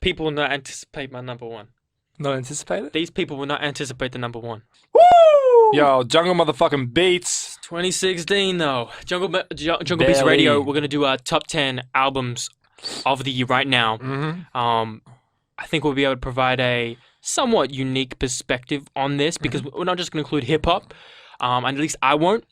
people will not anticipate my number one. Not anticipated? These people will not anticipate the number one. Woo! Yo, Jungle motherfucking Beats. 2016 though. Jungle Beats Radio. We're gonna do our top 10 albums of the year right now. I think we'll be able to provide a somewhat unique perspective on this because we're not just gonna include hip hop. And at least I won't.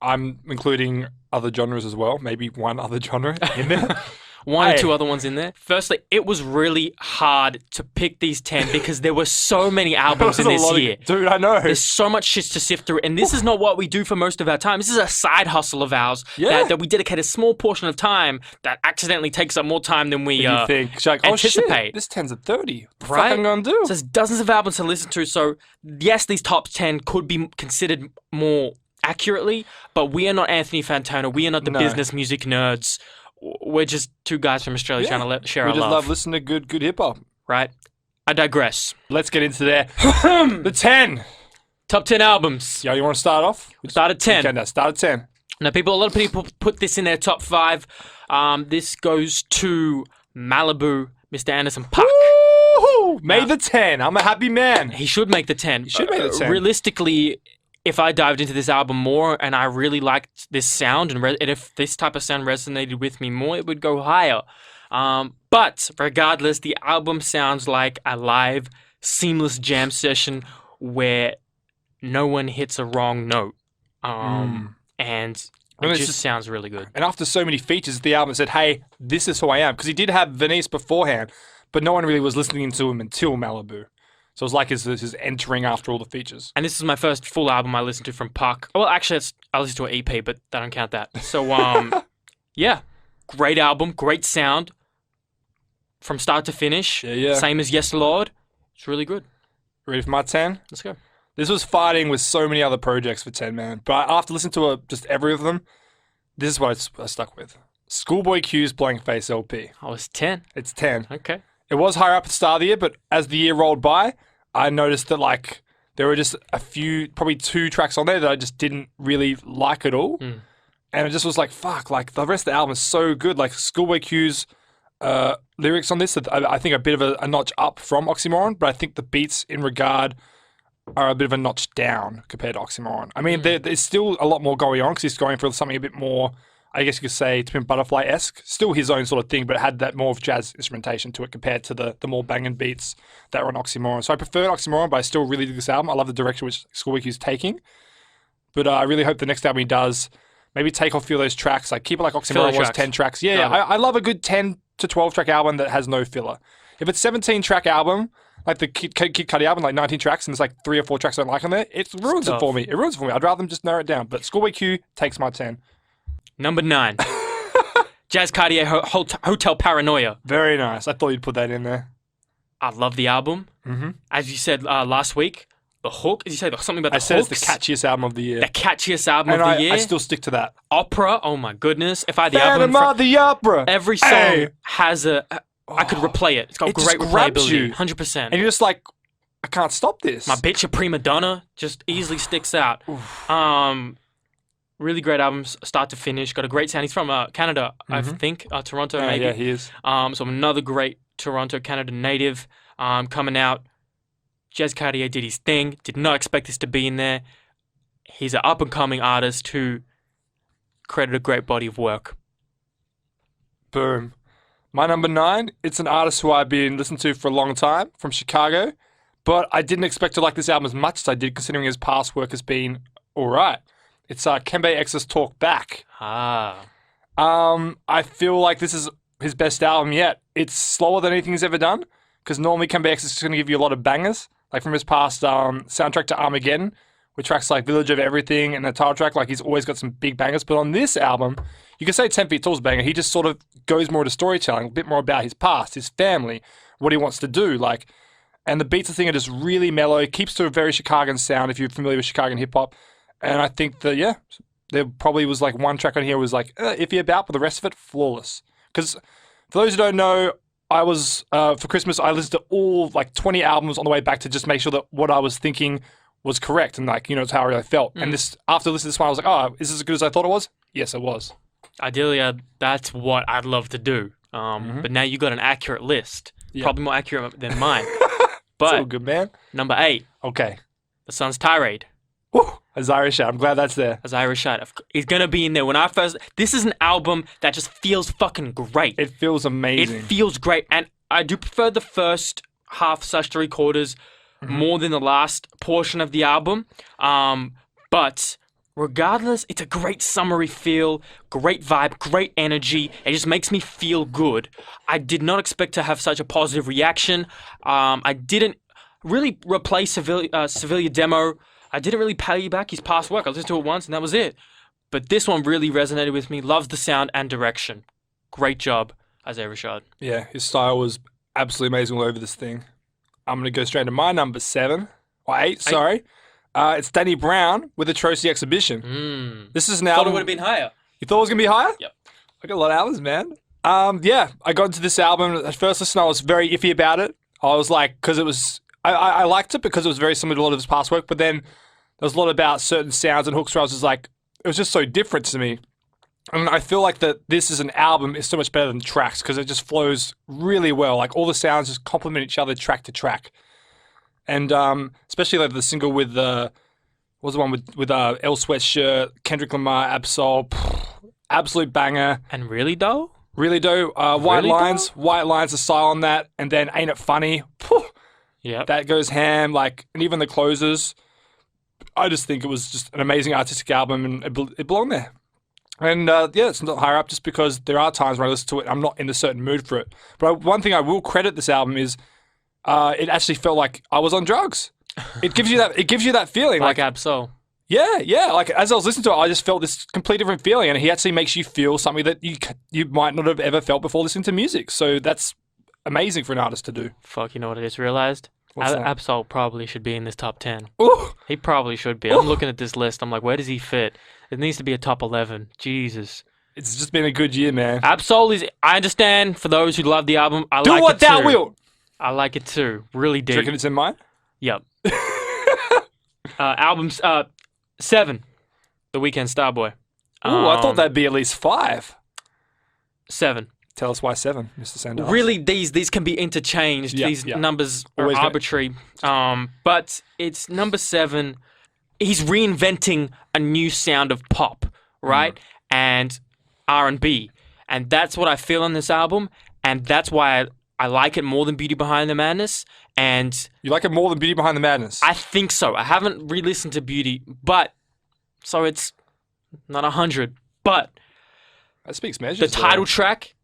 I'm including other genres as well. Maybe one other genre in there. One or two other ones in there. Firstly, it was really hard to pick these 10 because there were so many albums in this year. Dude, I know. There's so much shit to sift through. And this is not what we do for most of our time. This is a side hustle of ours that we dedicate a small portion of time that accidentally takes up more time than we you think. Like, anticipate. Oh, shit, this 10's at 30. What the right? fuck I'm going to do? So there's dozens of albums to listen to. So yes, these top 10 could be considered more accurately, but we are not Anthony Fantano. We are not the business music nerds. We're just two guys from Australia trying to share our love. We just love listening to good hip-hop. Right? I digress. Let's get into there. The 10. Top 10 albums. Yo, you want to start off? Start at 10. Okay, now start at 10. Now, a lot of people put this in their top 5. This goes to Malibu, Mr. Anderson .Paak. Woo-hoo! Made the 10. I'm a happy man. He should make the 10. He should make the 10. Realistically, if I dived into this album more and I really liked this sound and if this type of sound resonated with me more, it would go higher. But regardless, the album sounds like a live, seamless jam session where no one hits a wrong note. And it just sounds really good. And after so many features, the album said, hey, this is who I am. Because he did have Venice beforehand, but no one really was listening to him until Malibu. So it was like his entering after all the features. And this is my first full album I listened to from Paak. Well, actually, I listened to an EP, but I don't count that. So, yeah, great album, great sound from start to finish. Yeah. Same as Yes Lord. It's really good. Ready for my 10? Let's go. This was fighting with so many other projects for 10, man. But after listening to just every of them, this is what I stuck with. Schoolboy Q's Blank Face LP. Oh, it's 10. It's 10. Okay. It was higher up at the start of the year, but as the year rolled by, I noticed that like there were just a few, probably 2 tracks on there that I just didn't really like at all. And it just was like, fuck, like the rest of the album is so good. Like Schoolboy Q's lyrics on this, I think are a bit of a notch up from Oxymoron, but I think the beats in regard are a bit of a notch down compared to Oxymoron. I mean, there's still a lot more going on because he's going for something a bit more, I guess you could say, Twin Butterfly-esque. Still his own sort of thing, but it had that more of jazz instrumentation to it compared to the more banging beats that were on Oxymoron. So I preferred Oxymoron, but I still really dig this album. I love the direction which Schoolboy Q's taking. But I really hope the next album he does, maybe take off a few of those tracks. Like keep it like Oxymoron was, 10 tracks. Yeah, I love a good 10 to 12 track album that has no filler. If it's 17 track album, like the Kid Cudi album, like 19 tracks, and there's like 3 or 4 tracks I don't like on there, it ruins it for me. It ruins it for me. I'd rather them just narrow it down. But Schoolboy Q takes my 10. Number 9. Jazz Cartier Hotel Paranoia. Very nice. I thought you'd put that in there. I love the album. As you said last week, the hook. As you said something about the hooks. I said it's the catchiest album of the year. The catchiest album of the year. I still stick to that. Opera. Oh my goodness. If I had the Phantom album, of the Opera. Every song has a. I could replay it. It's got great replayability. 100%. And you're just like, I can't stop this. My Bitch a Prima Donna just easily sticks out. Really great albums, start to finish. Got a great sound. He's from Canada, I think. Toronto, maybe. Yeah, he is. So another great Toronto, Canada native coming out. Jazz Cartier did his thing. Did not expect this to be in there. He's an up-and-coming artist who created a great body of work. Boom. My number 9, it's an artist who I've been listening to for a long time, from Chicago. But I didn't expect to like this album as much as I did, considering his past work has been all right. It's Kembe X's Talk Back. I feel like this is his best album yet. It's slower than anything he's ever done, because normally Kembe X is just going to give you a lot of bangers, like from his past soundtrack to Armageddon, with tracks like Village of Everything and the title track. Like he's always got some big bangers. But on this album, you can say 10 Feet Tall's banger. He just sort of goes more to storytelling, a bit more about his past, his family, what he wants to do. Like, and the beats, I think, are just really mellow. Keeps to a very Chicagan sound if you're familiar with Chicagan hip hop. And I think that, there probably was like one track on here was like iffy about, but the rest of it, flawless. Because for those who don't know, I was, for Christmas, I listened to all like 20 albums on the way back to just make sure that what I was thinking was correct. And like, it's how I really felt. And this, after listening to this one, I was like, oh, is this as good as I thought it was? Yes, it was. Ideally, that's what I'd love to do. But now you got an accurate list. Probably more accurate than mine. It's all But good, man. number 8, Okay. The Sun's Tirade. Woo! Isaiah Rashad. I'm glad that's there. Isaiah Rashad. He's going to be in there. This is an album that just feels fucking great. It feels It amazing. feels great. And I do prefer the first half/3/4 more than the last portion of the album. But regardless, it's a great summery feel, great vibe, great energy. It just makes me feel good. I did not expect to have such a positive reaction. I didn't really replay Sevilla Demo. I didn't really pay back his past work. I listened to it once and that was it. But this one really resonated with me. Loves the sound and direction. Great job, Isaiah Rashad. Yeah, his style was absolutely amazing all over this thing. I'm going to go straight to my number 7. Or 8, sorry. It's Danny Brown with Atrocity Exhibition. This is an Thought album. it would have been higher. You thought it was going to be higher? Yep. I got a lot of albums, man. Yeah, I got into this album. At first listen, I was very iffy about it. I was like, because it was, I liked it because it was very similar to a lot of his past work, but then there was a lot about certain sounds and hooks where I was just like, it was just so different to me. And I feel like that this is an album is so much better than tracks because it just flows really well. Like all the sounds just complement each other track to track. And especially like the single with what was the one with L Sweatshirt, Kendrick Lamar, Absol, absolute banger. And really, though? Really do. White Really, Lines, White Lines are style on that, and then Ain't It Funny? Yeah. That goes ham, like, and even the closers. I just think it was just an amazing artistic album, and it belonged there. And yeah, it's not higher up just because there are times when I listen to it, I'm not in a certain mood for it. But one thing I will credit this album is it actually felt like I was on drugs. It gives you that feeling, Like Absol. yeah. Like as I was listening to it, I just felt this complete different feeling, and he actually makes you feel something that you might not have ever felt before listening to music. So that's amazing for an artist to do. Fuck, you know what I just realized? What's that? Absol probably should be in this top 10. Ooh, He probably should be. I'm looking at this list. I'm like, where does he fit? It needs to be a top 11. Jesus. it's just been a good year, man. Absol is. I understand for those who love the album. I Do like what it thou too. wilt. I like it too. Really Do you deep. reckon it's in mine? Yep. Albums. 7. The Weeknd Starboy. Ooh, I thought that'd be at least 5. 7. Tell us why 7, Mr. Sanders. Really, these can be interchanged. Yeah, These yeah. numbers are Always gonna- arbitrary. But it's number 7. He's reinventing a new sound of pop, right? And R&B. And that's what I feel on this album. And that's why I like it more than Beauty Behind the Madness. And You like it more than Beauty Behind the Madness? I think so. I haven't re-listened to Beauty, but so it's not 100. But That speaks measures. the title track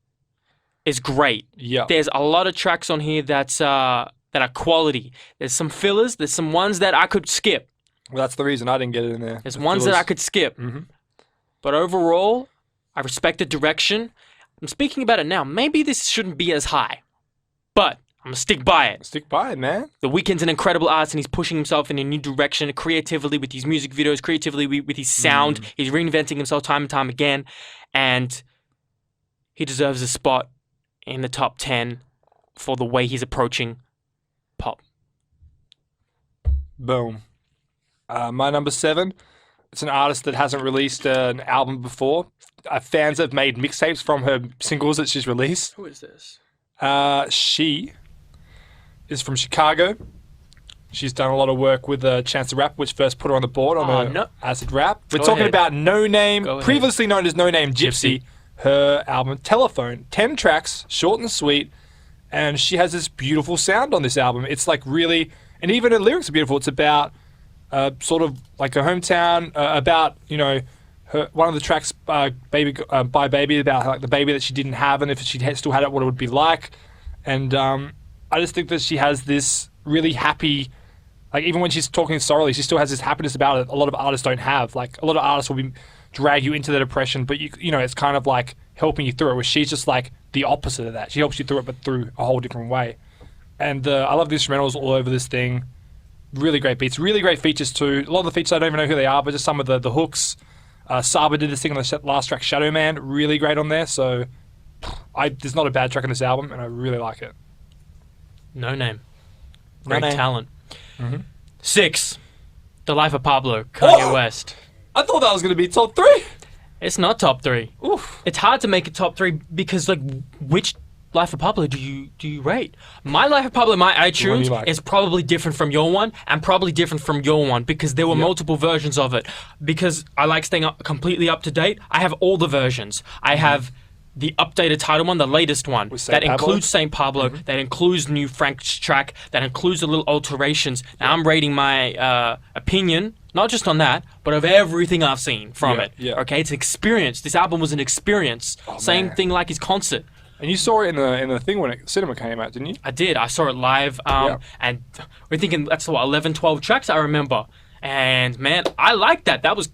is great. Yeah. There's a lot of tracks on here that are quality. There's some fillers. There's some ones that I could skip. Well, that's the reason I didn't get it in there. There's ones that I could skip. Mhm. But overall, I respect the direction. I'm speaking about it now. Maybe this shouldn't be as high, but I'm going to stick by it. Stick by it, man. The Weeknd's an incredible artist and he's pushing himself in a new direction creatively with his music videos, creatively with his sound. He's reinventing himself time and time again. And he deserves a spot in the top 10 for the way he's approaching pop. Boom. My number 7, it's an artist that hasn't released an album before. Fans have made mixtapes from her singles that she's released. Who is this? She is from Chicago. She's done a lot of work with Chance the Rapper, which first put her on the board on her no. acid rap. We're Go talking ahead. about No Name, Go ahead. previously known as No Name Gypsy. Her album Telephone, 10 tracks, short and sweet, and she has this beautiful sound on this album. It's like really, and even her lyrics are beautiful. It's about sort of like her hometown, about her one of the tracks, Baby by Baby, about like the baby that she didn't have, and if she had still had it, what it would be like. And I just think that she has this really happy. Like, even when she's talking sorrowfully, she still has this happiness about it. A lot of artists don't have. Like, a lot of artists will drag you into the depression, but it's kind of like helping you through it, where she's just like the opposite of that. She helps you through it, but through a whole different way. And I love the instrumentals all over this thing. Really great beats. Really great features, too. A lot of the features, I don't even know who they are, but just some of the hooks. Saba did this thing on the last track, Shadow Man. Really great on there. So, there's not a bad track on this album, and I really like it. No Name. No Great Name. talent. Mhm. 6. The Life of Pablo, Kanye Oh! West. I thought that was going to be top 3. It's not top 3. Oof. It's hard to make a top 3 because, like, which Life of Pablo do you rate? My Life of Pablo, my one do you iTunes like? is probably different from your one, and probably different from your one because there were multiple versions of it. Because I like staying completely up to date, I have all the versions. I have the updated title one, the latest one, With that Saint Pablo? includes Saint Pablo, that includes new Frank's track, that includes the little alterations. Now I'm rating my opinion, not just on that, but of everything I've seen from Yeah, it. yeah. Okay, it's an experience. This album was an experience. Same man. thing like his concert. And you saw it in the thing when cinema came out, didn't you? I did. I saw it live, and we're thinking that's what 11, 12 tracks I remember. And man, I liked that. That was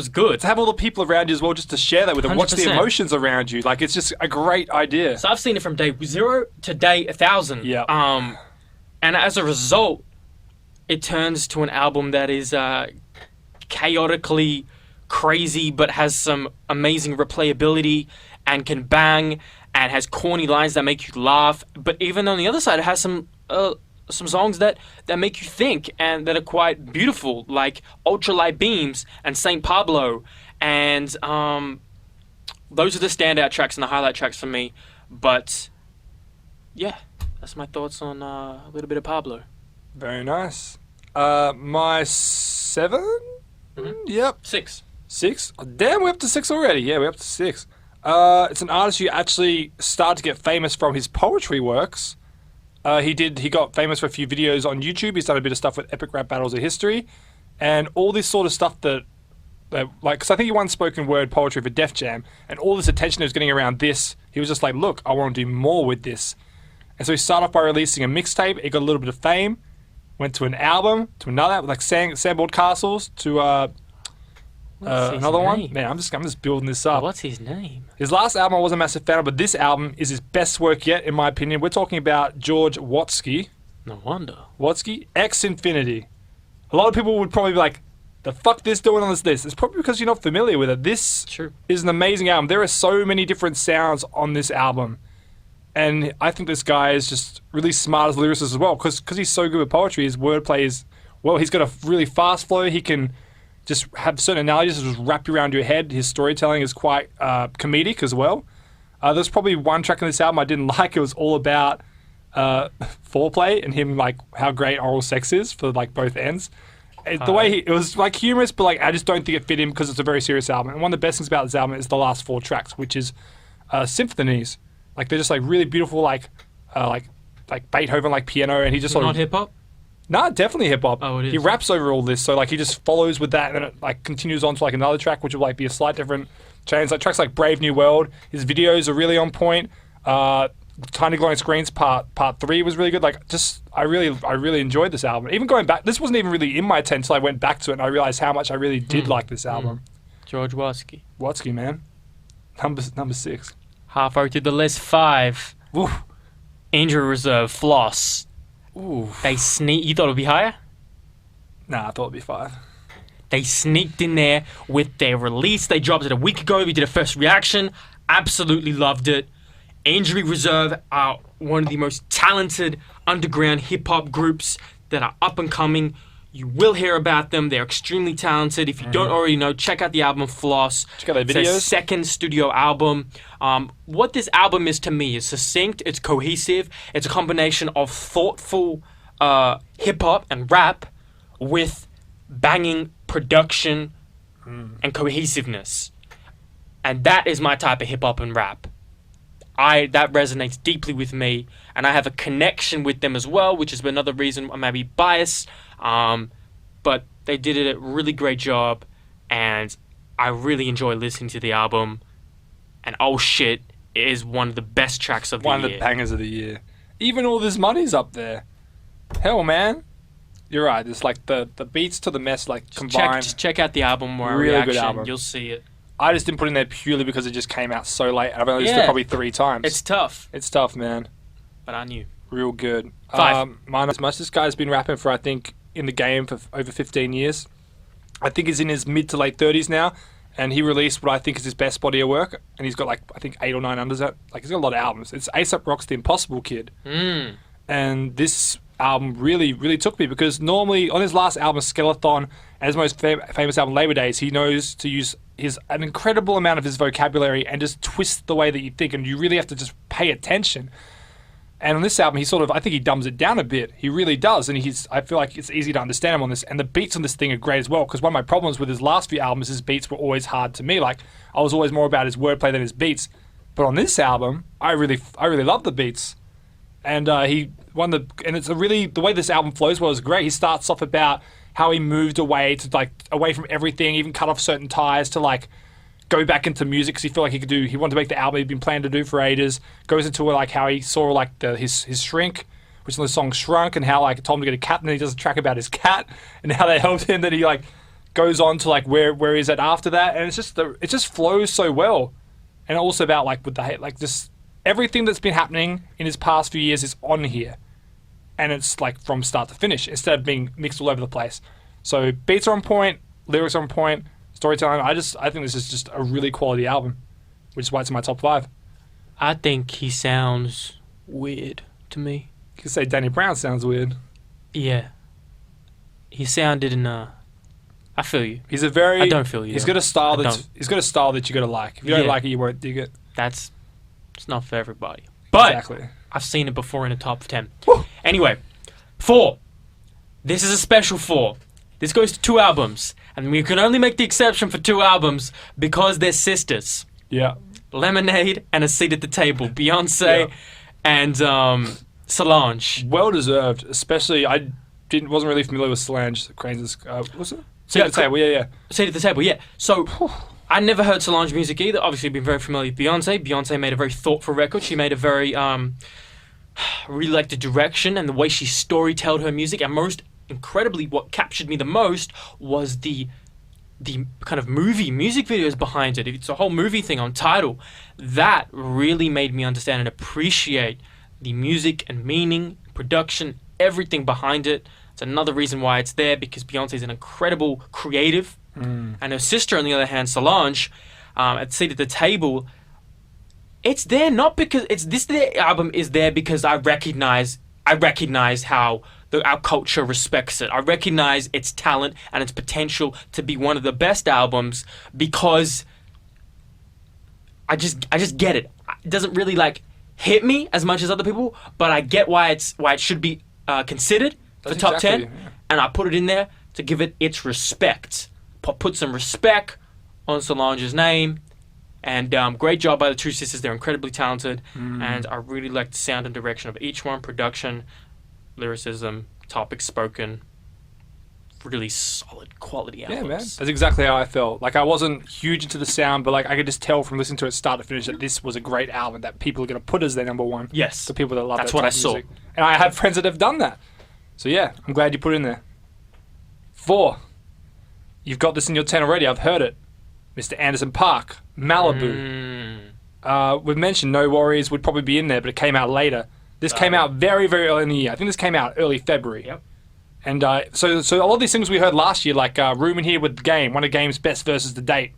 good. To have all the people around you as well, just to share that with them, watch the 100%. emotions around you. Like, it's just a great idea. So I've seen it from day 0 to day 1,000. Yeah. And as a result, it turns to an album that is chaotically crazy, but has some amazing replayability and can bang and has corny lines that make you laugh. But even on the other side, it has some songs that make you think and that are quite beautiful, like Ultralight Beams and Saint Pablo. And those are the standout tracks and the highlight tracks for me. But yeah, that's my thoughts on a little bit of Pablo. Very nice. My 7? Yep. 6. 6? Oh, damn, we're up to 6 already. Yeah, we're up to 6. It's an artist who actually started to get famous from his poetry works. He got famous for a few videos on YouTube. He's done a bit of stuff with Epic Rap Battles of History. And all this sort of stuff that like, because I think he won spoken word poetry for Def Jam. And all this attention he was getting around this, he was just like, look, I want to do more with this. And so he started off by releasing a mixtape. It got a little bit of fame. Went to an album, to another, like Sandboard Castles, to What's his another one. name? Man, I'm just building this up. What's his name? His last album I wasn't a massive fan of, but this album is his best work yet, in my opinion. We're talking about George Watsky. No wonder. Watsky? X Infinity. A lot of people would probably be like, the fuck this doing on this list? It's probably because you're not familiar with it. This True. is an amazing album. There are so many different sounds on this album. And I think this guy is just really smart as a lyricist as well, because he's so good with poetry. His wordplay is, well, he's got a really fast flow. He can just have certain analogies that just wrap you around your head. His storytelling is quite comedic as well. There's probably one track on this album I didn't like. It was all about foreplay and him, like, how great oral sex is for, like, both ends. The way it was, like, humorous, but, like, I just don't think it fit him because it's a very serious album. And one of the best things about this album is the last 4 tracks, which is symphonies. Like, they're just, like, really beautiful, like Beethoven, like, piano, and he just sort Not of... hip hop? No, definitely hip hop. Oh, it is. He raps over all this, so like he just follows with that, and then it like continues on to like another track, which will like be a slight different change. Like tracks like Brave New World, his videos are really on point. Tiny Glowing Screens Part 3 was really good. Like just I really enjoyed this album. Even going back, this wasn't even really in my 10 until I went back to it and I realized how much I really did like this album. George Watsky. Watsky, man, number 6. Halfway through the list, 5. Ooh. Injury Reserve, Floss. Ooh. They sneak. You thought it'd be higher? Nah, I thought it'd be 5. They sneaked in there with their release. They dropped it a week ago. We did a first reaction. Absolutely loved it. Injury Reserve are one of the most talented underground hip-hop groups that are up and coming. You will hear about them. They're extremely talented. If you don't already know, check out the album Floss. Check out their It's their videos. second studio album. What this album is to me is succinct, it's cohesive, it's a combination of thoughtful hip-hop and rap with banging production and cohesiveness. And that is my type of hip-hop and rap. That resonates deeply with me, and I have a connection with them as well, which is another reason I may be biased. But they did a really great job, and I really enjoy listening to the album. And oh shit, it is one of the best tracks of the year. One of the bangers of the year. Even All This Money's up there. Hell, man. You're right. It's like the beats to the mess like combined. Just check out the album more Really good reaction. album. You'll see it. I just didn't put it in there purely because it just came out so late. I've only listened to Yeah. it probably 3 times. It's tough, It's tough, man. but I knew. Real good. 5. Mine is much. This guy's been rapping for, I think, in the game for over 15 years. I think he's in his mid to late 30s now, and he released what I think is his best body of work, and he's got like, I think 8 or 9 unders out. Like, he's got a lot of albums. It's A$AP Rock's The Impossible Kid. And this album really, really took me, because normally on his last album, Skeleton, and his most famous album, Labor Days, he knows to use an incredible amount of his vocabulary and just twist the way that you think, and you really have to just pay attention. And on this album, I think he dumbs it down a bit. He really does, and I feel like it's easy to understand him on this. And the beats on this thing are great as well, because one of my problems with his last few albums, his beats were always hard to me. Like, I was always more about his wordplay than his beats. But on this album, I really love the beats. And and it's the way this album flows well is great. He starts off about how he moved away from everything, even cut off certain ties to like go back into music, because he felt like he wanted to make the album he'd been planning to do for ages. Goes into like how he saw like his shrink, which in the song Shrunk, and how like told him to get a cat, and then he does a track about his cat and how they helped him. Then he like goes on to like where he's at after that, and it just flows so well. And also about like with the hate, like just everything that's been happening in his past few years is on here, and it's like from start to finish instead of being mixed all over the place. So beats are on point, lyrics are on point, storytelling. I think this is just a really quality album, which is why it's in my top 5. I think he sounds weird to me. You could say Danny Brown sounds weird. Yeah. He sounded in I feel you. I don't feel you. He's got a style that you gotta like. If you don't like it, you won't dig it. It's not for everybody. But Exactly. I've seen it before in a top 10. Woo. Anyway, 4. This is a special 4. This goes to 2 albums, and we can only make the exception for 2 albums because they're sisters. Yeah. Lemonade and A Seat at the Table. Beyonce and Solange. Well deserved. Especially, I wasn't really familiar with Solange Crane's. Was it? Seat at the Table. Yeah. Seat at the Table. Yeah. So. I never heard Solange music either. Obviously, been very familiar with Beyonce. Beyonce made a very thoughtful record. She made a very, really like the direction and the way she storytelled her music. And most incredibly, what captured me the most was the kind of music videos behind it. It's a whole movie thing on Tidal. That really made me understand and appreciate the music and meaning, production, everything behind it. It's another reason why it's there, because Beyonce is an incredible creative. And her sister, on the other hand, Solange, at Seat at the Table, it's there not because their album is there because I recognize how our culture respects it. I recognize its talent and its potential to be one of the best albums, because I just get it. It doesn't really like hit me as much as other people, but I get why it should be considered for top 10, and I put it in there to give it its respect. Put some respect on Solange's name, and great job by the two sisters. They're incredibly talented, and I really like the sound and direction of each one. Production, lyricism, topics spoken, really solid quality albums. Yeah, man, that's exactly how I felt. Like, I wasn't huge into the sound, but like I could just tell from listening to it start to finish that this was a great album that people are going to put as their number 1. Yes, the people that love that's that what I type of saw, music. And I have friends that have done that. So yeah, I'm glad you put it in there. 4. You've got this in your 10 already. I've heard it. Mr. Anderson .Paak, Malibu. We've mentioned No Worries would probably be in there, but it came out later. This came out very, very early in the year. I think this came out early February. Yep. And so a lot of these things we heard last year, like Room in Here with The Game, one of Game's best versus The Date.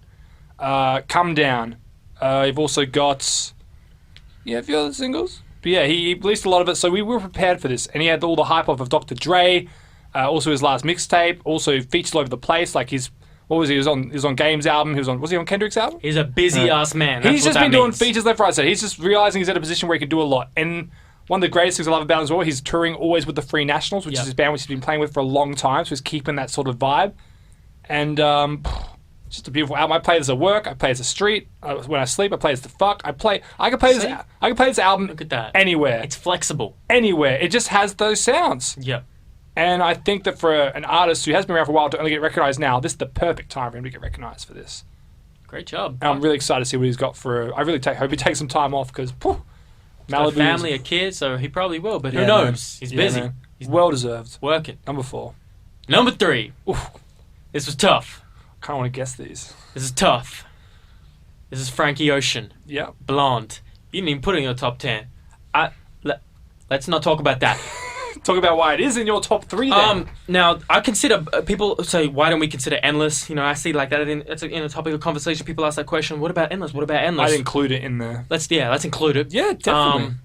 Come Down. You've also got a few other singles. But yeah, he released a lot of it, so we were prepared for this. And he had all the hype of Dr. Dre. Also his last mixtape, also featured all over the place. Like he was on Game's album. Was he on Kendrick's album? He's a busy ass man. He's just been doing features left, right, center. He's just realizing he's at a position where he can do a lot. And one of the greatest things I love about him as well, he's touring always with the Free Nationals, which is his band which he's been playing with for a long time. So he's keeping that sort of vibe. And just a beautiful album. I play this at work. I play this at street. When I sleep, I play this to fuck. I can play this album. Look at that. Anywhere. It's flexible. Anywhere. It just has those sounds. Yep. And I think that for an artist who has been around for a while to only get recognized now, this is the perfect time for him to get recognized for this. Great job. And I'm really excited to see what he's got I really hope he takes some time off, because Malibu, a family, a kid, so he probably will. But who knows? Man. He's busy. Man. He's well deserved. Working. Number 4. Number 3. Oof. This was tough. I kind of want to guess these. This is tough. This is Frankie Ocean. Yeah. Blonde. You didn't even put it in your top 10. Let's not talk about that. Talk about why it is in your top 3 then. Now, I consider, people say, why don't we consider Endless? You know, I see like that it's in a topic of conversation. People ask that question, what about Endless? What about Endless? I'd include it in there. Let's include it. Yeah, definitely.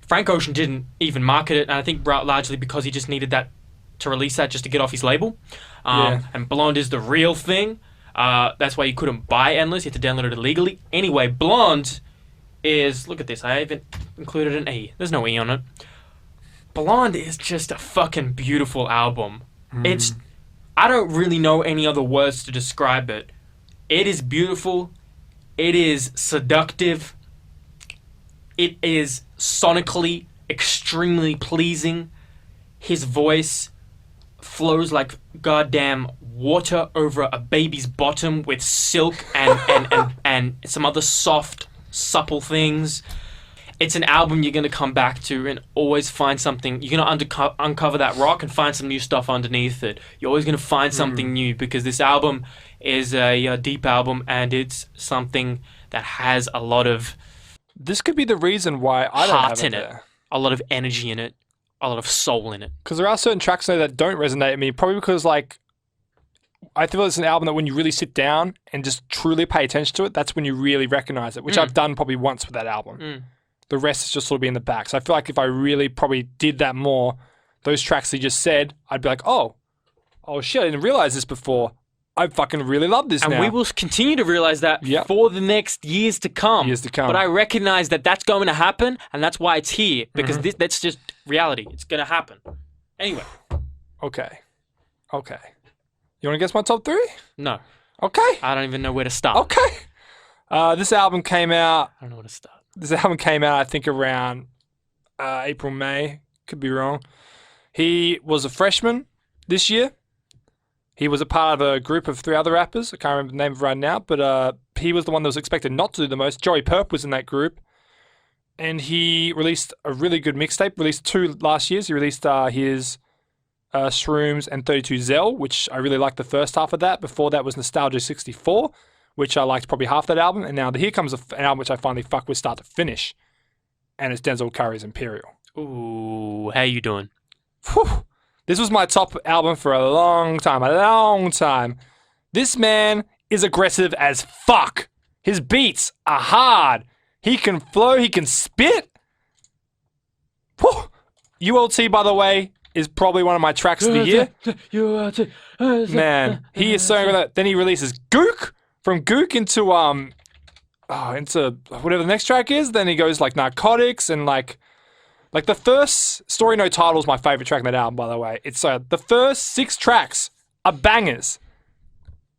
Frank Ocean didn't even market it, and I think largely because he just needed that to release that just to get off his label. And Blonde is the real thing. That's why you couldn't buy Endless. You had to download it illegally. Anyway, Blonde is... Look at this. I haven't included an E. There's no E on it. Blonde is just a fucking beautiful album. It's... I don't really know any other words to describe it. It is beautiful. It is seductive. It is sonically extremely pleasing. His voice flows like goddamn water over a baby's bottom with silk and some other soft, supple things. It's an album you're going to come back to and always find something. You're going to uncover that rock and find some new stuff underneath it. You're always going to find something new because this album is a deep album and it's something that has a lot of... This could be the reason why I don't heart have in it. A lot of energy in it. A lot of soul in it. Because there are certain tracks there that don't resonate with me, probably because, like, I feel it's an album that when you really sit down and just truly pay attention to it, that's when you really recognize it, which I've done probably once with that album. The rest is just sort of be in the back. So I feel like if I really probably did that more, those tracks he just said, I'd be like, oh shit, I didn't realize this before. I fucking really love this now. And we will continue to realize that for the next years to come. But I recognize that that's going to happen, and that's why it's here, because that's just reality. It's going to happen. Anyway. Okay. You want to guess my top 3? No. Okay. I don't even know where to start. Okay. This album came out... I don't know where to start. This album came out, I think, around April, May. Could be wrong. He was a freshman this year. He was a part of a group of 3 other rappers. I can't remember the name of it right now, but he was the one that was expected not to do the most. Joey Perp was in that group. And he released a really good mixtape. Released 2 last year. He released his Shrooms and 32 Zell, which I really liked the first half of that. Before that was Nostalgia 64, which I liked probably half that album. And now here comes an album which I finally fuck with start to finish. And it's Denzel Curry's Imperial. Ooh, how you doing? Whew. This was my top album for a long time. This man is aggressive as fuck. His beats are hard. He can flow, he can spit. Whew. ULT, by the way, is probably one of my tracks of the year. Man, he is so good. Then he releases Gook. From Gook into whatever the next track is. Then he goes like Narcotics and like the first Story No Title is my favorite track on that album, by the way. It's the first 6 tracks are bangers.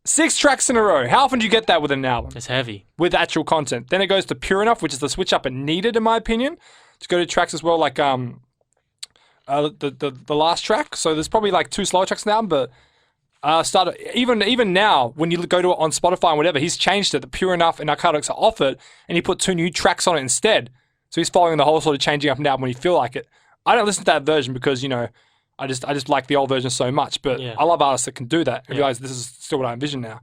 6 tracks in a row. How often do you get that with an album? It's heavy. With actual content. Then it goes to Pure Enough, which is the switch up it needed, in my opinion. To go to tracks as well, like the last track. So there's probably like 2 slower tracks now, but even now, when you go to it on Spotify and whatever, he's changed it. The Pure Enough and Narcotics are off it, and he put 2 new tracks on it instead. So he's following the whole sort of changing up and down when you feel like it. I don't listen to that version because, I just like the old version so much. But I love artists that can do that and realize this is still what I envision now.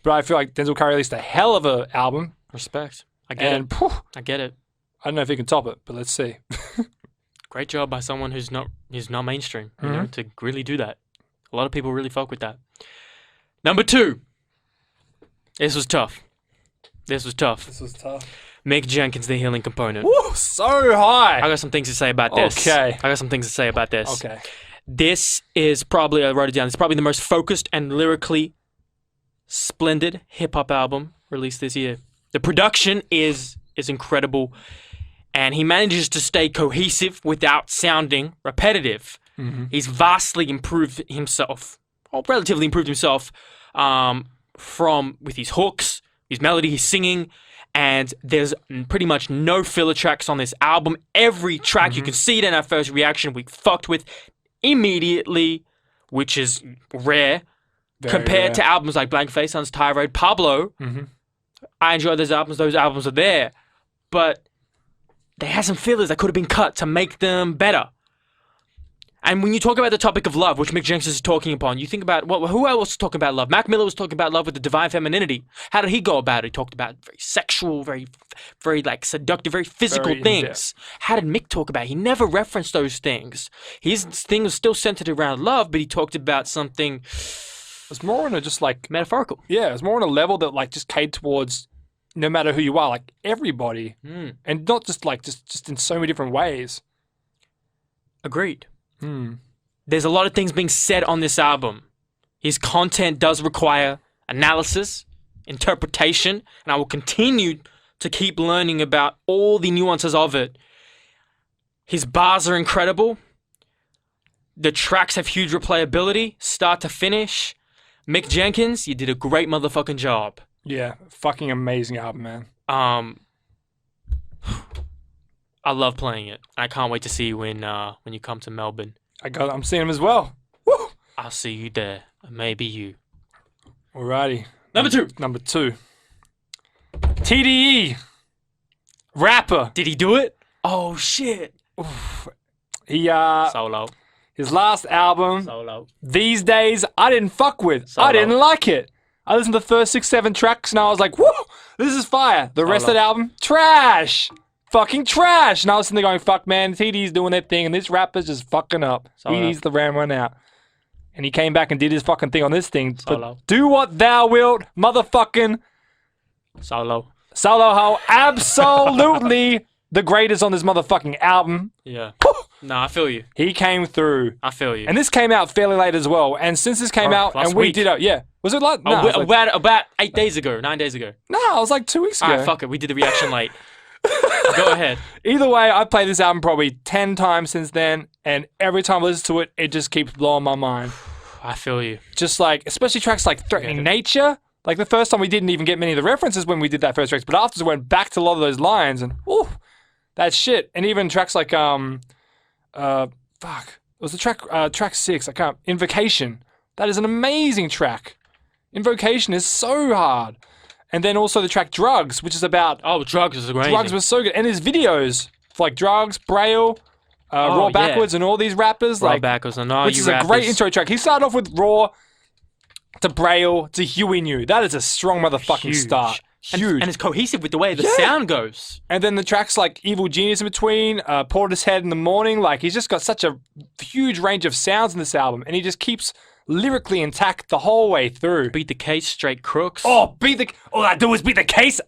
But I feel like Denzel Curry released a hell of an album. Respect. I get it. I get it. I don't know if he can top it, but let's see. Great job by someone who's not mainstream, you know, to really do that. A lot of people really fuck with that. Number 2. This was tough. Mick Jenkins, The Healing Component. Woo, so high. I got some things to say about this. Okay. Okay. This is probably, I wrote it down, it's probably the most focused and lyrically splendid hip-hop album released this year. The production is incredible, and he manages to stay cohesive without sounding repetitive. He's vastly improved himself, or relatively improved himself, with his hooks, his melody, his singing, and there's pretty much no filler tracks on this album. Every track, you can see it in our first reaction, we fucked with immediately, which is rare. Compared to albums like Blank Face, Sun's Tirade, Pablo, I enjoy those albums are there, but they had some fillers that could have been cut to make them better. And when you talk about the topic of love, which Mick Jenkins is talking upon, you think about, who else was talking about love? Mac Miller was talking about love with the divine femininity. How did he go about it? He talked about very sexual, very like seductive, very physical things. How did Mick talk about it? He never referenced those things. His thing was still centered around love, but he talked about something... It's more on a just like... metaphorical. Yeah, it's more on a level that like just catered towards no matter who you are, like everybody, Mm. and not just like just in so many different ways. Agreed. Hmm. There's a lot of things being said on this album. His content does require analysis, interpretation, and I will continue to keep learning about all the nuances of it. His bars are incredible. The tracks have huge replayability, start to finish. Mick Jenkins, you did a great motherfucking job. Yeah, fucking amazing album, man. I love playing it. I can't wait to see you when you come to Melbourne. I'm seeing him as well. Woo! I'll see you there. Maybe you. Alrighty. Number 2. Number 2. TDE. Rapper. Did he do it? Oh shit. He Solo. his last album, Solo. These Days, I didn't fuck with. Solo. I didn't like it. I listened to the first 6, 7 tracks and I was like, whoa, this is fire. The rest of the album, trash. Fucking trash. And I was sitting there going, fuck man, TD's doing their thing and this rapper's just fucking up. Solo. He needs to ram one out. And he came back and did his fucking thing on this thing. Solo. But do what thou wilt, motherfucking Solo. Solo Ho. Absolutely the greatest on this motherfucking album. Yeah. No, I feel you. He came through. I feel you. And this came out fairly late as well. And since this came out, last and we week. did yeah. Was it like, no, it was like, about 8 days ago, 9 days ago. no, it was like 2 weeks ago. Alright, fuck it. We did the reaction late. Go ahead. Either way, I played this album probably 10 times since then. And every time I listen to it, it just keeps blowing my mind. I feel you. Just like, especially tracks like Threatening Nature. Like the first time we didn't even get many of the references when we did that first track. But after we went back to a lot of those lines and, ooh, that shit. And even tracks like, it was the track 6, Invocation. That is an amazing track. Invocation is so hard. And then also the track Drugs, which is about... Oh, Drugs is great. Drugs was so good. And his videos, for like Drugs, Braille, Raw yeah. Backwards, and all these rappers. Raw like, Backwards and all which you is a rappers. great intro track. He started off with Raw to Braille to Huey New. That is a strong motherfucking Huge. start. And, Huge. and it's cohesive with the way the Yeah. sound goes. And then the tracks like Evil Genius in between, Portishead in the Morning, like he's just got such a huge range of sounds in this album, and he just keeps lyrically intact the whole way through. Beat the Case, Straight Crooks. All I do is beat the case.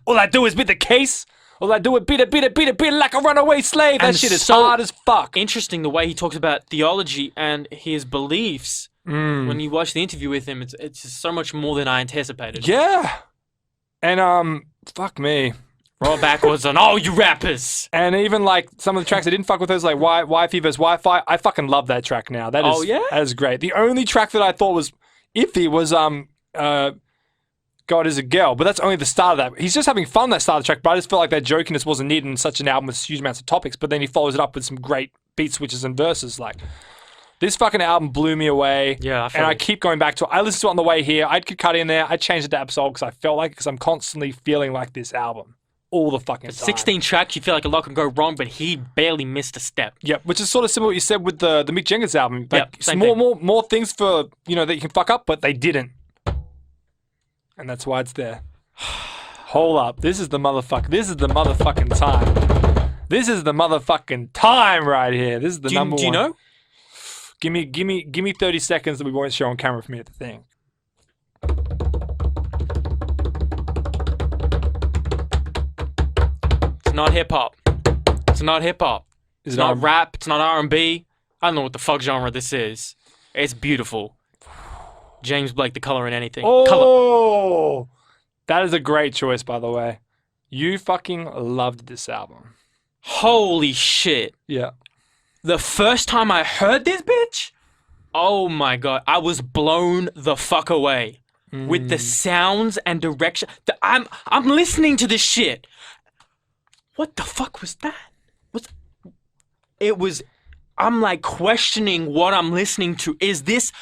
All I do is beat the case. All I do is beat it like a runaway slave. That And shit is so hard as fuck. Interesting the way he talks about theology and his beliefs. When you watch the interview with him, it's just so much more than I anticipated. Yeah. And fuck me. Raw Backwards on all you rappers. And even like some of the tracks I didn't fuck with, those like Wi-Fi vs Wi-Fi. I fucking love that track now. That is, Oh, yeah? that is great. The only track that I thought was iffy was God Is a Girl, but that's only the start of that. He's just having fun that start of the track, but I just felt like that jokiness wasn't needed in such an album with huge amounts of topics. But then he follows it up with some great beat switches and verses. Like this fucking album blew me away. Yeah, I feel and I it. keep going back to it. I listened to it on the way here. I could cut in there. I changed it to Absol because I felt like it because I'm constantly feeling like this album all the fucking time. 16 tracks, you feel like a lot can go wrong, but he barely missed a step. Yep, which is sort of similar to what you said with the Mick Jenkins album. Like, Yep, same more things for that you can fuck up, but they didn't, and that's why it's there. Hold up, this is the motherfucking time. This is the motherfucking time right here. This is the number one. Do you know? Give me 30 seconds that we won't show on camera for me at the thing. It's not hip hop. It's not hip hop. Is It's it not R&B? rap. It's not R&B. I don't know what the fuck genre this is. It's beautiful. James Blake, The Color in Anything. Color. Oh, that is a great choice, by the way. You fucking loved this album. Holy shit. Yeah. The first time I heard this bitch, oh my god, I was blown the fuck away with the sounds and direction. I'm listening to this shit. What the fuck was that? I'm like questioning what I'm listening to. Is this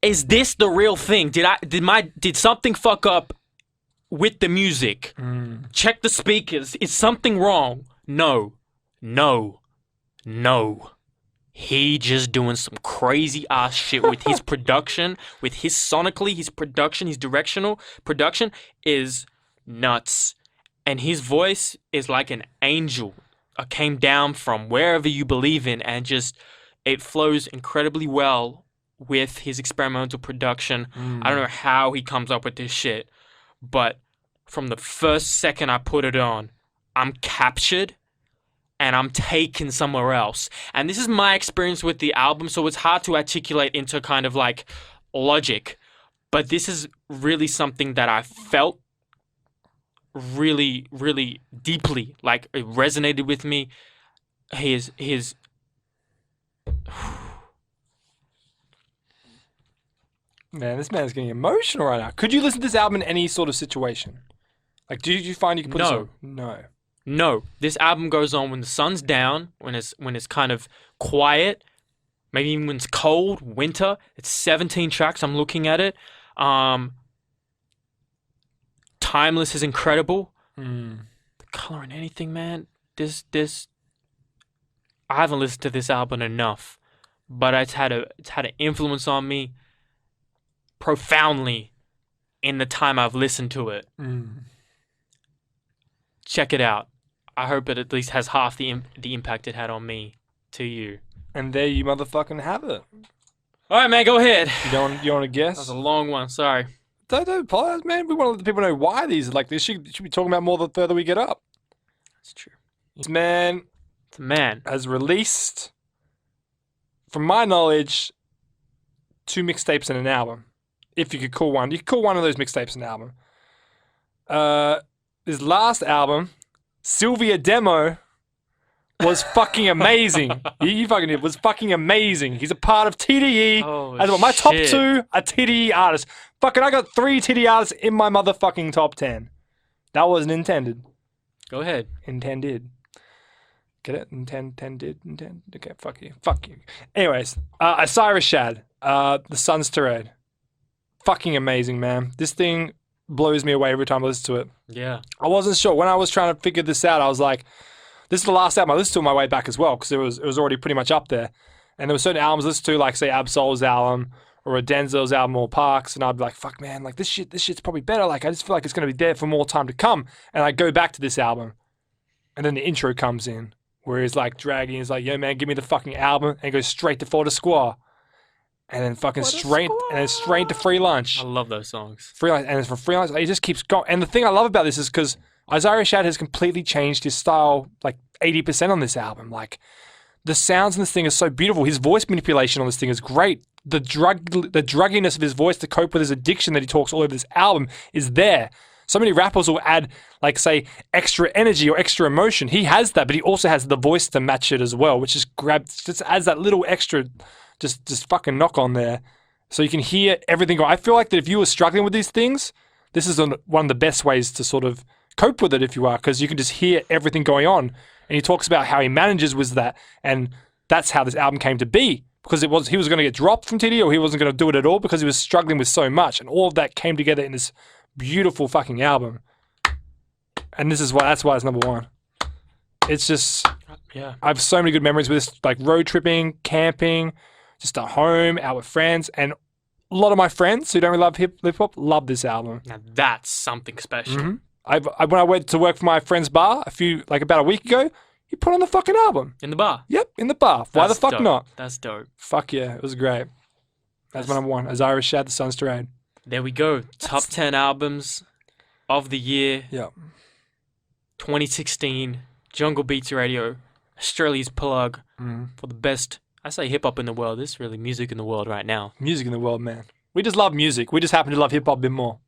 the real thing? Did something fuck up with the music? Check the speakers. Is something wrong? No. He just doing some crazy ass shit with his production, with his sonically, his production, his directional production is nuts. And his voice is like an angel. Came down from wherever you believe in, and just it flows incredibly well with his experimental production. I don't know how he comes up with this shit, but from the first second I put it on, I'm captured and I'm taken somewhere else. And this is my experience with the album, so it's hard to articulate into kind of like logic. But this is really something that I felt really, really deeply. Like, it resonated with me. His Man, this man's getting emotional right now. Could you listen to this album in any sort of situation? Like, did you find you could put No. this on? No. No, this album goes on when the sun's down, when it's kind of quiet, maybe even when it's cold, winter. It's 17 tracks. I'm looking at it. Timeless is incredible. The color in anything, man. This I haven't listened to this album enough, but it's had an influence on me profoundly in the time I've listened to it. Check it out. I hope it at least has half the impact it had on me to you. And there you motherfucking have it. All right, man, go ahead. You want to That was guess? a long one. Sorry. Don't apologize, man. We want to let the people know why these are like this. Should be talking about more the further we get up. That's true. This man It's a man. has released, from my knowledge, 2 mixtapes and an album. If you could call one. You could call one of those mixtapes an album. His last album, Sylvia Demo, was fucking amazing. He fucking it was fucking amazing. He's a part of TDE. Oh, As well. My top shit. 2 are TDE artists. Fucking, I got 3 TDE artists in my motherfucking top 10. That wasn't intended. Go ahead. Intended. Get it? Intended. Okay, fuck you. Fuck you. Anyways, Osiris Shad, The Sun's Tirade. Fucking amazing, man. This thing blows me away every time I listen to it. Yeah. I wasn't sure. When I was trying to figure this out, I was like, this is the last album I listened to on my way back as well, because it was already pretty much up there. And there were certain albums I listened to, like, say, Absol's album, or a Denzel's album, or Parks, and I'd be like, fuck, man, like, this shit's probably better. Like, I just feel like it's going to be there for more time to come. And I go back to this album, and then the intro comes in, where he's, like, dragging, he's like, yo, man, give me the fucking album, and he goes straight to For the Squaw. And then fucking straight to Free Lunch. I love those songs. Free Lunch, and it's from Free Lunch. He just keeps going. And the thing I love about this is because Osiris Shad has completely changed his style, like 80% on this album. Like, the sounds in this thing are so beautiful. His voice manipulation on this thing is great. The drugginess of his voice to cope with his addiction that he talks all over this album is there. So many rappers will add, like, say, extra energy or extra emotion. He has that, but he also has the voice to match it as well, which just adds that little extra, just fucking knock on there. So you can hear everything go. I feel like that if you were struggling with these things, this is one of the best ways to sort of cope with it, if you are, because you can just hear everything going on. And he talks about how he manages with that, and that's how this album came to be. Because he was going to get dropped from TD, or he wasn't going to do it at all because he was struggling with so much, and all of that came together in this beautiful fucking album. And that's why it's number 1. It's just, Yeah. I have so many good memories with this, like road tripping, camping, just at home, out with friends, and a lot of my friends who don't really love hip hop love this album. Now that's something special. Mm-hmm. When I went to work for my friend's bar about a week ago, he put on the fucking album. In the bar. Yep, in the bar. Why the That's fuck dope. not? That's dope. Fuck yeah, it was great. That's my number 1. Osiris Shad, The Sun's Tirade. There we go. Top 10 albums of the year Yeah. 2016. Jungle Beats Radio. Australia's plug for the best, I say, hip hop in the world. This is really music in the world right now. Music in the world, man. We just love music. We just happen to love hip hop a bit more.